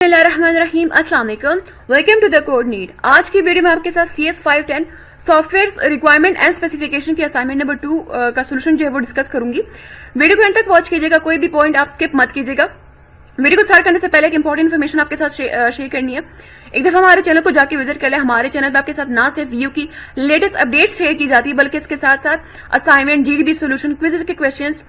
बिस्मिल्लाहिर्रहमानिर्रहीम, अस्सलाम वालेकुम। Welcome to the code need. आज की वीडियो में आपके साथ CS510 software requirement and specification की असाइनमेंट नंबर 2 का सोल्यूशन जो है वो डिस्कस करूंगी। वीडियो को एंड तक वॉच कीजिएगा, कोई भी पॉइंट आप स्किप मत कीजिएगा। वीडियो को स्टार्ट करने से पहले एक इंपॉर्टेंट इन्फॉर्मेशन आपके साथ शेयर करनी है। एक दफा हमारे चैनल को जाके विजिट कर ले। हमारे चैनल पर आपके साथ ना सिर्फ व्यू की लेटेस्ट अपडेट शेयर की जाती है, बल्कि इसके साथ साथ असाइनमेंट, GDB सोल्यूशन, क्विज़ के क्वेश्चंस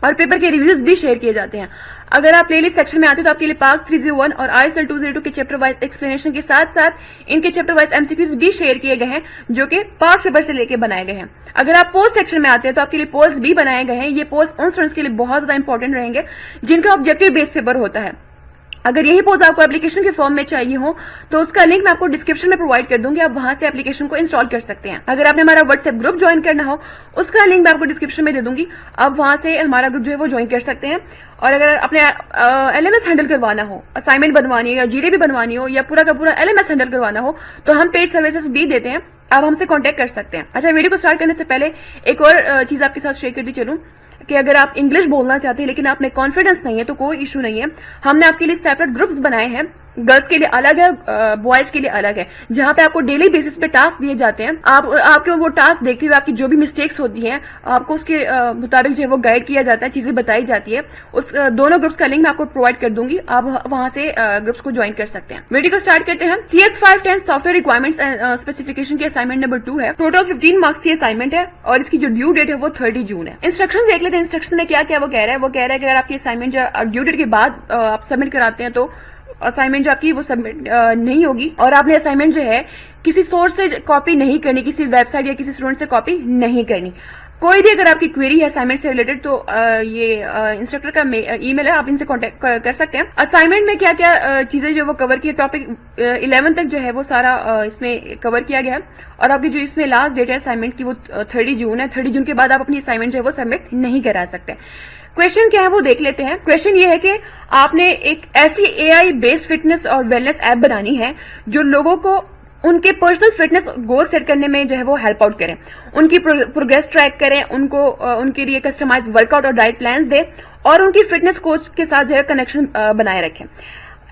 और पेपर के रिव्यूज भी शेयर किए जाते हैं। अगर आप प्लेलिस्ट सेक्शन में आते हैं तो आपके लिए पार्क 301 और ISL 202 के चैप्टर वाइज एक्सप्लेनेशन के साथ साथ इनके चैप्टर वाइज MCQs भी शेयर किए गए हैं, जो कि पास्ट पेपर से लेके बनाए गए हैं। अगर आप पोस्ट सेक्शन में आते हैं तो आपके लिए पोल्स भी बनाए गए हैं। ये पोल्स उन स्टूडेंट्स के लिए बहुत ज्यादा इंपॉर्टेंट रहेंगे जिनका ऑब्जेक्टिव बेस्ड पेपर होता है। अगर यही पोज आपको एप्लीकेशन के फॉर्म में चाहिए हो तो उसका लिंक मैं आपको डिस्क्रिप्शन में प्रोवाइड कर दूंगी, आप वहां से एप्लीकेशन को इंस्टॉल कर सकते हैं। अगर आपने हमारा व्हाट्सएप ग्रुप ज्वाइन करना हो उसका लिंक मैं आपको डिस्क्रिप्शन में दे दूंगी, आप वहां से हमारा ग्रुप जो है वो ज्वाइन कर सकते हैं। और अगर अपने LMS हैंडल करवाना हो, असाइनमेंट बनवानी हो या GDB बनवानी हो या पूरा का पूरा LMS हैंडल करवाना हो तो हम पेड सर्विसेज भी देते हैं, आप हमसे कॉन्टेक्ट कर सकते हैं। अच्छा, वीडियो को स्टार्ट करने से पहले एक और चीज आपके साथ शेयर करती चलूं कि अगर आप इंग्लिश बोलना चाहते हैं लेकिन आप में कॉन्फिडेंस नहीं है तो कोई इशू नहीं है। हमने आपके लिए सेपरेट ग्रुप्स बनाए हैं, गर्ल्स के लिए अलग है, बॉयज के लिए अलग है, जहां पे आपको डेली बेसिस पे टास्क दिए जाते हैं। आपके वो टास्क देखते हुए आपकी जो भी मिस्टेक्स होती हैं आपको उसके मुताबिक जो है वो गाइड किया जाता है, चीजें बताई जाती है। उस दोनों ग्रुप्स का लिंक मैं आपको प्रोवाइड कर दूंगी, आप वहां से ग्रुप्स को ज्वाइन कर सकते हैं। वीडियो को स्टार्ट करते हैं। CS510 software requirements and specification की असाइनमेंट नंबर 2 है। टोटल 15 मार्क्स की असाइनमेंट है और इसकी जो ड्यू डेट है वो 30 जून है। इंस्ट्रक्शन देख लेते हैं। इंस्ट्रक्शन में क्या क्या वो कह रहा है। वो कह रहा है कि अगर आपकी असाइनमेंट ड्यू डेट के बाद आप सबमिट कराते हैं तो असाइनमेंट जो आपकी वो सबमिट नहीं होगी, और आपने असाइनमेंट जो है किसी सोर्स से कॉपी नहीं करनी, किसी वेबसाइट या किसी स्टूडेंट से कॉपी नहीं करनी। कोई भी अगर आपकी क्वेरी है असाइनमेंट से रिलेटेड तो ये इंस्ट्रक्टर का ईमेल है, आप इनसे कांटेक्ट कर सकते हैं। असाइनमेंट में क्या क्या चीजें जो वो कवर की है, टॉपिक 11 तक जो है वो सारा इसमें कवर किया गया है। और आपकी जो इसमें लास्ट डेट है असाइनमेंट की वो 30 जून है। 30 जून के बाद आप अपनी असाइनमेंट जो है वो सबमिट नहीं करा सकते। क्वेश्चन क्या है वो देख लेते हैं। क्वेश्चन ये है कि आपने एक ऐसी AI बेस्ड फिटनेस और वेलनेस ऐप बनानी है जो लोगों को उनके पर्सनल फिटनेस गोल सेट करने में जो है वो हेल्प आउट करें, उनकी प्रोग्रेस ट्रैक करें, उनको उनके लिए कस्टमाइज वर्कआउट और डाइट प्लान दे और उनकी फिटनेस कोच के साथ जो है कनेक्शन बनाए रखें।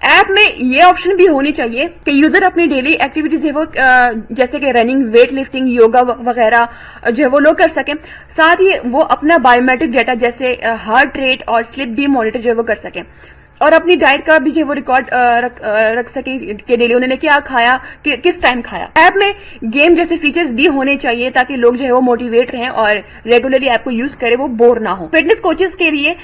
ऐप में ये ऑप्शन भी होनी चाहिए कि यूजर अपनी डेली एक्टिविटीज है वो जैसे कि रनिंग, वेट लिफ्टिंग, योगा वगैरह जो है वो लोग कर सकें। साथ ही वो अपना बायोमेट्रिक डेटा जैसे हार्ट रेट और स्लिप भी मॉनिटर जो है वो कर सकें और अपनी डाइट का भी जो है वो रिकॉर्ड रख सके कि डेली उन्होंने क्या खाया, किस टाइम खाया। ऐप में गेम जैसे फीचर्स भी होने चाहिए ताकि लोग जो है वो मोटिवेट रहें और रेगुलरली ऐप को यूज करें, वो बोर ना हो। फिटनेस कोचेस के लिए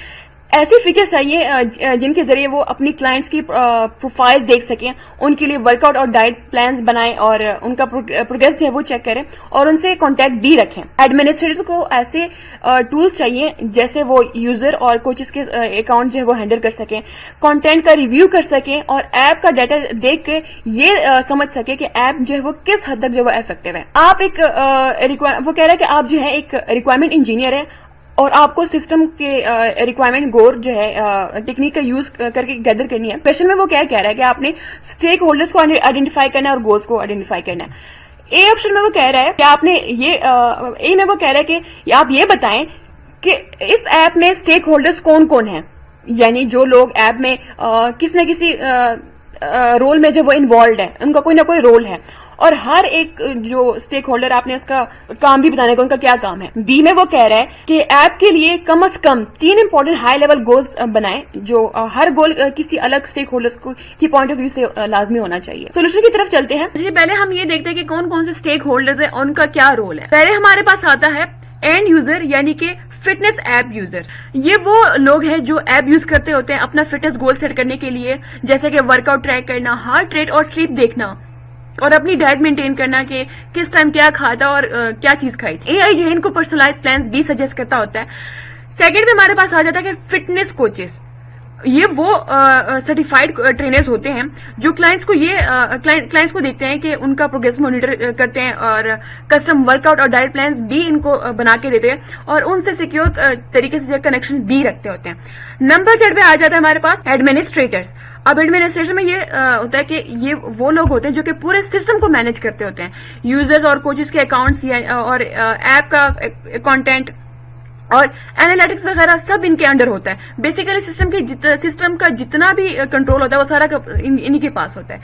ऐसे फीचर्स चाहिए जिनके जरिए वो अपनी क्लाइंट्स की प्रोफाइल्स देख सकें, उनके लिए वर्कआउट और डाइट प्लान्स बनाएं और उनका प्रोग्रेस जो है वो चेक करें और उनसे कांटेक्ट भी रखें। एडमिनिस्ट्रेटर को ऐसे टूल्स चाहिए जैसे वो यूजर और कोचेस के अकाउंट जो है वो हैंडल कर सकें, कंटेंट का रिव्यू कर सकें और ऐप का डाटा देख के ये समझ सके कि ऐप जो है वो किस हद तक जो है वो इफेक्टिव है। आप एक वो कह रहे हैं कि आप जो है एक रिक्वायरमेंट इंजीनियर है और आपको सिस्टम के रिक्वायरमेंट गोर जो है टेक्निक का यूज करके गैदर करनी है। क्वेश्चन में वो क्या कह रहा है कि आपने स्टेक होल्डर्स को आइडेंटिफाई करना है और गोल्स को आइडेंटिफाई करना है। ए ऑप्शन में वो कह रहा है कि आपने ये ए में वो कह रहा है कि आप ये बताएं कि इस ऐप में स्टेक होल्डर्स कौन कौन है, यानी जो लोग ऐप में किसी न किसी रोल में जो वो इन्वॉल्व है, उनका कोई ना कोई रोल है और हर एक जो स्टेक होल्डर आपने उसका काम भी बताने का उनका क्या काम है। बी में वो कह रहा है कि ऐप के लिए कम से कम 3 इंपॉर्टेंट हाई लेवल गोल्स बनाएं, जो हर गोल किसी अलग स्टेक होल्डर्स की पॉइंट ऑफ व्यू से लाजमी होना चाहिए। सोल्यूशन की तरफ चलते हैं। पहले हम ये देखते हैं कि कौन कौन से स्टेक होल्डर्स है और उनका क्या रोल है। पहले हमारे पास आता है एंड यूजर, यानी कि फिटनेस ऐप यूजर। ये वो लोग हैं जो ऐप यूज करते होते हैं अपना फिटनेस गोल सेट करने के लिए, जैसे कि वर्कआउट ट्रैक करना, हार्ट रेट और स्लीप देखना और अपनी डाइट मेंटेन करना कि किस टाइम क्या खाता और क्या चीज खाई। AI जो है इनको पर्सनलाइज प्लान्स भी सजेस्ट करता होता है। सेकंड में हमारे पास आ जाता है कि फिटनेस कोचेस। ये वो सर्टिफाइड ट्रेनर्स होते हैं जो क्लाइंट्स को देखते हैं कि उनका प्रोग्रेस मॉनिटर करते हैं और कस्टम वर्कआउट और डाइट प्लान्स भी इनको बना के देते हैं और उनसे सिक्योर तरीके से कनेक्शन भी रखते होते हैं। नंबर 3 पे आ जाता है हमारे पास एडमिनिस्ट्रेटर्स। अब एडमिनिस्ट्रेशन में ये होता है कि ये वो लोग होते हैं जो कि पूरे सिस्टम को मैनेज करते होते हैं, यूजर्स और कोचेस के अकाउंट्स और ऐप का कंटेंट और एनालिटिक्स वगैरह सब इनके अंडर होता है। बेसिकली सिस्टम का जितना भी कंट्रोल होता है वो सारा इन्हीं के पास होता है।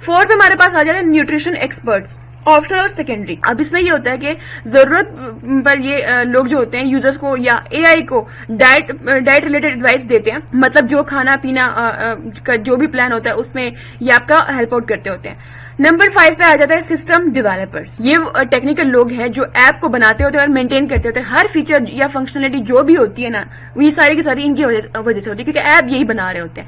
4 पे हमारे पास आ जाते हैं न्यूट्रिशन एक्सपर्ट्स, ऑप्शनल और सेकेंडरी। अब इसमें ये होता है कि जरूरत पर ये लोग जो होते हैं यूजर्स को या एआई को डाइट रिलेटेड एडवाइस देते हैं, मतलब जो खाना पीना का जो भी प्लान होता है उसमें ये आपका हेल्प आउट करते होते हैं। नंबर 5 पे आ जाता है सिस्टम डेवलपर्स। ये टेक्निकल लोग हैं जो ऐप को बनाते होते हैं और मेंटेन करते होते हैं। हर फीचर या फंक्शनलिटी जो भी होती है ना, ये सारी की सारी इनकी वजह से होती है, क्योंकि ऐप यही बना रहे होते हैं।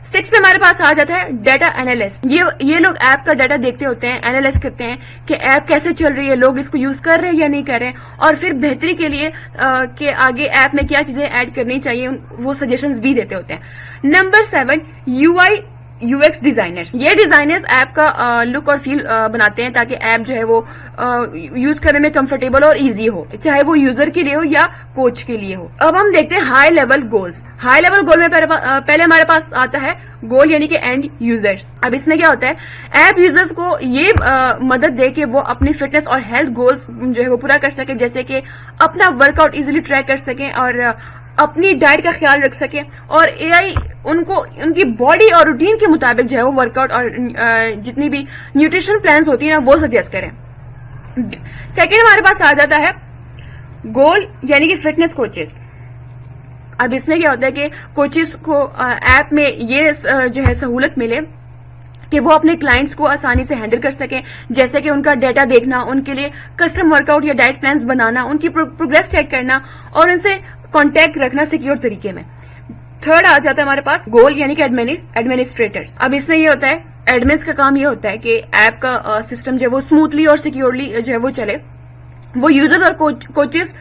6 पे हमारे पास आ जाता है डाटा एनालिस्ट। ये लोग ऐप का डाटा देखते होते हैं, एनालाइज करते हैं कि ऐप कैसे चल रही है, लोग इसको यूज कर रहे हैं या नहीं कर रहे हैं, और फिर बेहतरी के लिए कि आगे ऐप में क्या चीजें ऐड करनी चाहिए वो सजेशंस भी देते होते हैं। Number 7 UI UX designers. ये डिजाइनर्स ऐप का लुक और फील बनाते हैं ताकि ऐप जो है वो यूज करने में कंफर्टेबल और इजी हो, चाहे वो यूजर के लिए हो या कोच के लिए हो। अब हम देखते हैं high level goals. High level goal में पहले हमारे पास आता है गोल यानी कि एंड यूजर्स। अब इसमें क्या होता है, ऐप यूजर्स को ये मदद दे कि वो अपनी फिटनेस और हेल्थ गोल्स जो है वो पूरा कर सके, जैसे कि अपना वर्कआउट इजीली ट्रैक कर सकें और अपनी डाइट का ख्याल रख सके, और एआई उनको उनकी बॉडी और रूटीन के मुताबिक जो है वो वर्कआउट और जितनी भी न्यूट्रिशन प्लान्स होती है ना वो सजेस्ट करें। सेकेंड हमारे पास आ जाता है गोल यानी कि फिटनेस कोचेस। अब इसमें क्या होता है कि कोचेस को ऐप में ये जो है सहूलत मिले कि वो अपने क्लाइंट्स को आसानी से हैंडल कर सकें, जैसे कि उनका डेटा देखना, उनके लिए कस्टम वर्कआउट या डाइट प्लान्स बनाना, उनकी प्रोग्रेस चेक करना और उनसे कांटेक्ट रखना सिक्योर तरीके में। थर्ड आ जाता है हमारे पास गोल यानी कि एडमिनिस्ट्रेटर्स। अब इसमें ये होता है, एडमिन्स का काम ये होता है कि ऐप का सिस्टम जो है वो स्मूथली और सिक्योरली जो है वो चले। वो यूजर्स और कोचेस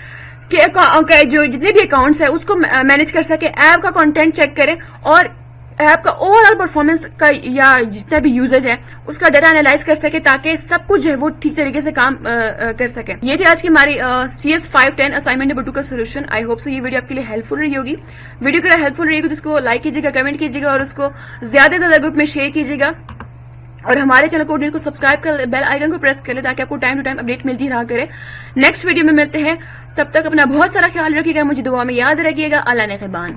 के जो जितने भी अकाउंट्स है उसको मैनेज कर सके, ऐप का कंटेंट चेक करें और ऐप का ओवरऑल परफॉर्मेंस का या जितना भी यूजेज है उसका डाटा एनालाइज कर सके, ताकि सब कुछ जो है वो ठीक तरीके से काम कर सके। ये थी आज की हमारी CS 510 असाइनमेंट नंबर 2 का सोल्यूशन। आई होप सो ये वीडियो आपके लिए हेल्पफुल रही होगी। वीडियो अगर हेल्पफुल रही होगी तो इसको लाइक कीजिएगा, कमेंट कीजिएगा और उसको ज्यादा से ज्यादा ग्रुप में शेयर कीजिएगा, और हमारे चैनल कोऑर्डिनेट को सब्सक्राइब कर बेल आइकन को प्रेस कर ले ताकि आपको टाइम टू टाइम अपडेट मिलती रहा करे। नेक्स्ट वीडियो में मिलते हैं, तब तक अपना बहुत सारा ख्याल रखिएगा, मुझे दुआ में याद रखिएगा। अल्लाह ने ख़िबान।